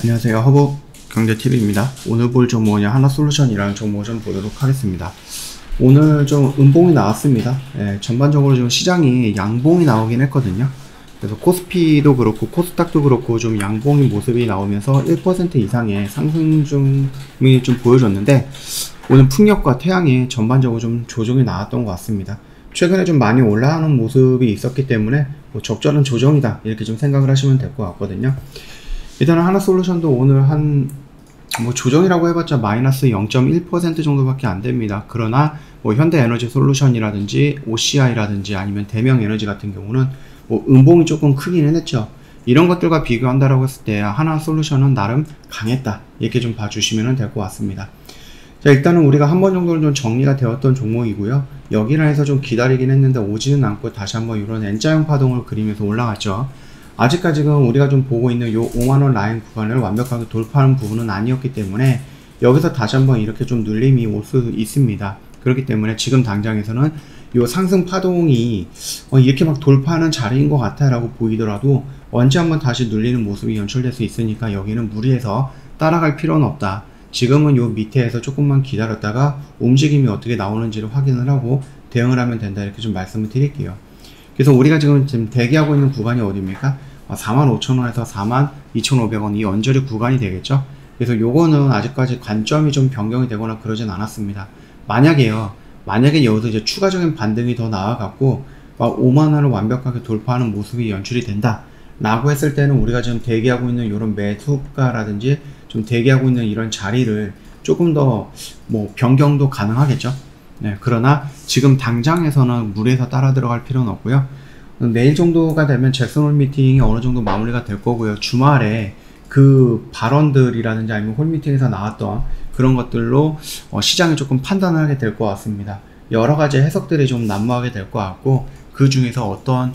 안녕하세요. 허브경제TV입니다. 오늘 볼 종목은 하나솔루션이라는 종목을 좀 보도록 하겠습니다. 오늘 좀 음봉이 나왔습니다. 전반적으로 좀 시장이 양봉이 나오긴 했거든요. 그래서 코스피도 그렇고 코스닥도 그렇고 좀 양봉의 모습이 나오면서 1% 이상의 상승 중이 좀 보여줬는데, 오늘 풍력과 태양이 전반적으로 좀 조정이 나왔던 것 같습니다. 최근에 좀 많이 올라가는 모습이 있었기 때문에 적절한 조정이다, 이렇게 좀 생각을 하시면 될 것 같거든요. 일단은 하나솔루션도 오늘 조정이라고 해봤자 마이너스 0.1% 정도밖에 안 됩니다. 그러나 현대에너지솔루션이라든지 OCI라든지 아니면 대명에너지 같은 경우는 음봉이 조금 크기는 했죠. 이런 것들과 비교한다라고 했을 때 하나솔루션은 나름 강했다, 이렇게 좀 봐주시면 될 것 같습니다. 자, 일단은 우리가 한 번 정도는 좀 정리가 되었던 종목이고요. 여기를 해서 좀 기다리긴 했는데 오지는 않고 다시 한번 이런 N자형 파동을 그리면서 올라갔죠. 아직까지 지금 우리가 좀 보고 있는 요 5만원 라인 구간을 완벽하게 돌파하는 부분은 아니었기 때문에 여기서 다시 한번 이렇게 좀 눌림이 올 수 있습니다. 그렇기 때문에 지금 당장에서는 요 상승 파동이 이렇게 막 돌파하는 자리인 것 같아 라고 보이더라도 언제 한번 다시 눌리는 모습이 연출될 수 있으니까 여기는 무리해서 따라갈 필요는 없다. 지금은 요 밑에서 조금만 기다렸다가 움직임이 어떻게 나오는지를 확인을 하고 대응을 하면 된다, 이렇게 좀 말씀을 드릴게요. 그래서 우리가 지금 대기하고 있는 구간이 어디입니까? 45,000원에서 42,500원, 이 언저리 구간이 되겠죠. 그래서 요거는 아직까지 관점이 좀 변경이 되거나 그러진 않았습니다. 만약에 여기서 이제 추가적인 반등이 더 나와갖고 5만원을 완벽하게 돌파하는 모습이 연출이 된다 라고 했을 때는 우리가 지금 대기하고 있는 이런 매수가라든지 좀 대기하고 있는 이런 자리를 조금 더 변경도 가능하겠죠. 네, 그러나 지금 당장에서는 무리해서 따라 들어갈 필요는 없고요. 내일 정도가 되면 잭슨홀 미팅이 어느 정도 마무리가 될 거고요. 주말에 그 발언들이라든지 아니면 홀 미팅에서 나왔던 그런 것들로 시장이 조금 판단을 하게 될 것 같습니다. 여러 가지 해석들이 좀 난무하게 될 것 같고, 그 중에서 어떤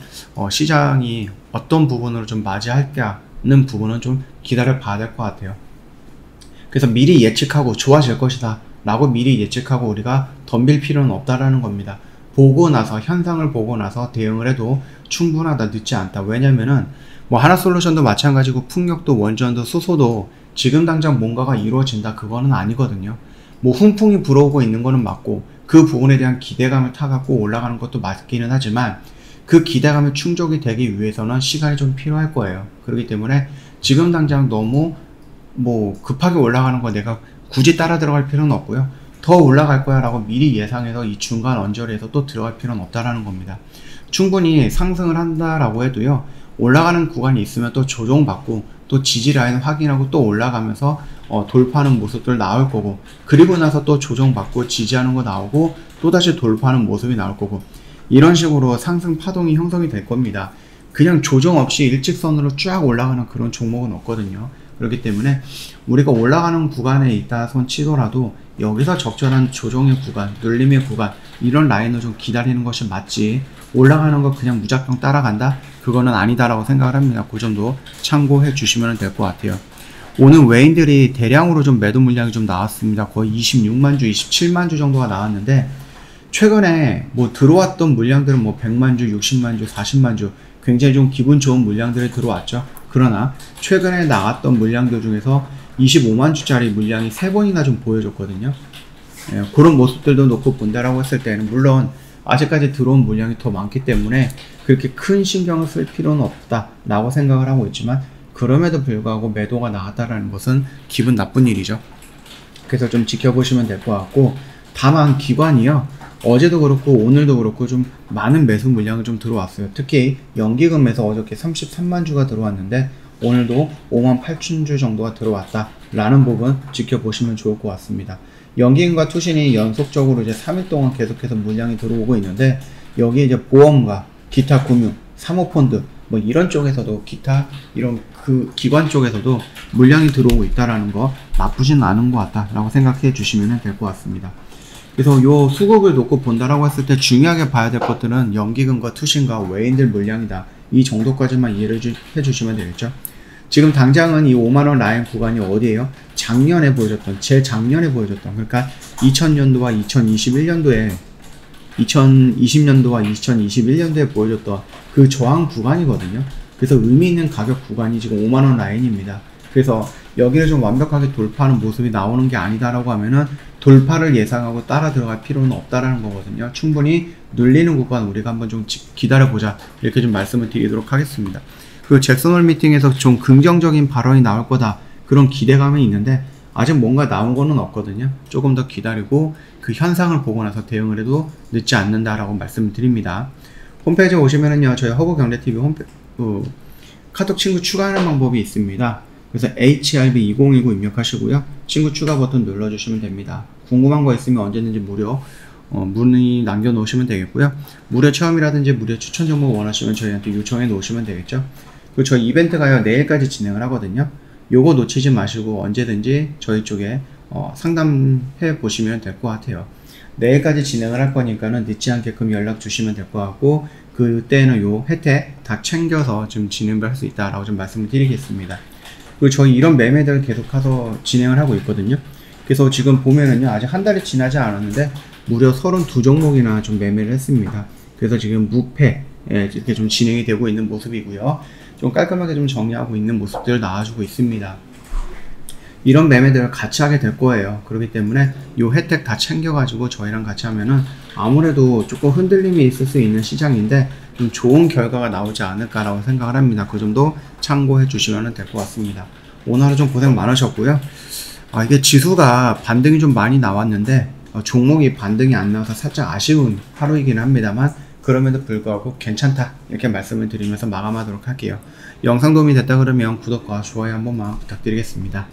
시장이 어떤 부분으로 좀 맞이할까는 부분은 좀 기다려 봐야 될 것 같아요. 그래서 미리 예측하고 좋아질 것이다 라고 미리 예측하고 우리가 덤빌 필요는 없다라는 겁니다. 보고 나서, 현상을 보고 나서 대응을 해도 충분하다, 늦지 않다. 왜냐면은 하나솔루션도 마찬가지고 풍력도 원전도 수소도 지금 당장 뭔가가 이루어진다, 그거는 아니거든요. 훈풍이 불어오고 있는 거는 맞고 그 부분에 대한 기대감을 타갖고 올라가는 것도 맞기는 하지만 그 기대감이 충족이 되기 위해서는 시간이 좀 필요할 거예요. 그렇기 때문에 지금 당장 너무 급하게 올라가는 거 내가 굳이 따라 들어갈 필요는 없고요. 더 올라갈 거야 라고 미리 예상해서 이 중간 언저리에서 또 들어갈 필요는 없다라는 겁니다. 충분히 상승을 한다라고 해도요, 올라가는 구간이 있으면 또 조정받고 또 지지 라인 확인하고 또 올라가면서 돌파하는 모습들 나올 거고, 그리고 나서 또 조정받고 지지하는 거 나오고 또다시 돌파하는 모습이 나올 거고, 이런 식으로 상승 파동이 형성이 될 겁니다. 그냥 조정 없이 일직선으로 쫙 올라가는 그런 종목은 없거든요. 그렇기 때문에 우리가 올라가는 구간에 있다 손 치더라도 여기서 적절한 조정의 구간, 눌림의 구간, 이런 라인을 좀 기다리는 것이 맞지, 올라가는 거 그냥 무작정 따라간다? 그거는 아니다라고 생각을 합니다. 그 점도 참고해 주시면 될 것 같아요. 오늘 외인들이 대량으로 좀 매도 물량이 좀 나왔습니다. 거의 26만 주, 27만 주 정도가 나왔는데, 최근에 들어왔던 물량들은 100만 주, 60만 주, 40만 주 굉장히 좀 기분 좋은 물량들이 들어왔죠. 그러나 최근에 나왔던 물량들 중에서 25만 주짜리 물량이 3번이나 좀 보여줬거든요. 그런 모습들도 놓고 본다라고 했을 때는 물론 아직까지 들어온 물량이 더 많기 때문에 그렇게 큰 신경을 쓸 필요는 없다 라고 생각을 하고 있지만, 그럼에도 불구하고 매도가 나왔다라는 것은 기분 나쁜 일이죠. 그래서 좀 지켜보시면 될 것 같고, 다만 기관이요, 어제도 그렇고 오늘도 그렇고 좀 많은 매수 물량이 좀 들어왔어요. 특히 연기금에서 어저께 33만 주가 들어왔는데 오늘도 5만 8천 주 정도가 들어왔다 라는 부분 지켜보시면 좋을 것 같습니다. 연기금과 투신이 연속적으로 이제 3일 동안 계속해서 물량이 들어오고 있는데, 여기 이제 보험과 기타 금융, 사모펀드 이런 쪽에서도, 기타 이런 그 기관 쪽에서도 물량이 들어오고 있다라는 거 나쁘진 않은 것 같다 라고 생각해 주시면 될 것 같습니다. 그래서 요 수급을 놓고 본다라고 했을 때 중요하게 봐야 될 것들은 연기금과 투신과 외인들 물량이다, 이 정도까지만 이해를 해주시면 되겠죠. 지금 당장은 이 5만원 라인 구간이 어디에요? 재작년에 보여줬던, 그러니까 2000년도와 2021년도에 2020년도와 2021년도에 보여줬던 그 저항 구간이거든요. 그래서 의미 있는 가격 구간이 지금 5만원 라인입니다. 그래서 여기를 좀 완벽하게 돌파하는 모습이 나오는 게 아니다라고 하면은 돌파를 예상하고 따라 들어갈 필요는 없다라는 거거든요. 충분히 눌리는 구간 우리가 한번 좀 기다려보자, 이렇게 좀 말씀을 드리도록 하겠습니다. 그리고 잭슨홀 미팅에서 좀 긍정적인 발언이 나올 거다, 그런 기대감이 있는데 아직 뭔가 나온 거는 없거든요. 조금 더 기다리고 그 현상을 보고 나서 대응을 해도 늦지 않는다라고 말씀을 드립니다. 홈페이지에 오시면은요, 저희 허브경제TV 카톡 친구 추가하는 방법이 있습니다. 그래서 HRB2019 입력하시고요, 친구 추가 버튼 눌러주시면 됩니다. 궁금한 거 있으면 언제든지 무료 문의 남겨놓으시면 되겠고요. 무료 체험이라든지 무료 추천 정보 원하시면 저희한테 요청해 놓으시면 되겠죠. 그리고 저희 이벤트가요, 내일까지 진행을 하거든요. 요거 놓치지 마시고 언제든지 저희 쪽에 상담해 보시면 될 것 같아요. 내일까지 진행을 할 거니까는 늦지 않게끔 연락 주시면 될 것 같고, 그때는 요 혜택 다 챙겨서 좀 진행을 할 수 있다라고 좀 말씀을 드리겠습니다. 그리고 저희 이런 매매들을 계속해서 진행을 하고 있거든요. 그래서 지금 보면은요, 아직 한 달이 지나지 않았는데 무려 32종목이나 좀 매매를 했습니다. 그래서 지금 무패 이렇게 좀 진행이 되고 있는 모습이고요. 좀 깔끔하게 좀 정리하고 있는 모습들을 나와주고 있습니다. 이런 매매들을 같이 하게 될 거예요. 그렇기 때문에 이 혜택 다 챙겨가지고 저희랑 같이 하면은 아무래도 조금 흔들림이 있을 수 있는 시장인데 좀 좋은 결과가 나오지 않을까라고 생각을 합니다. 그 점도 참고해 주시면 될 것 같습니다. 오늘 하루 좀 고생 많으셨고요. 이게 지수가 반등이 좀 많이 나왔는데 종목이 반등이 안 나와서 살짝 아쉬운 하루이긴 합니다만, 그럼에도 불구하고 괜찮다, 이렇게 말씀을 드리면서 마감하도록 할게요. 영상 도움이 됐다 그러면 구독과 좋아요 한 번만 부탁드리겠습니다.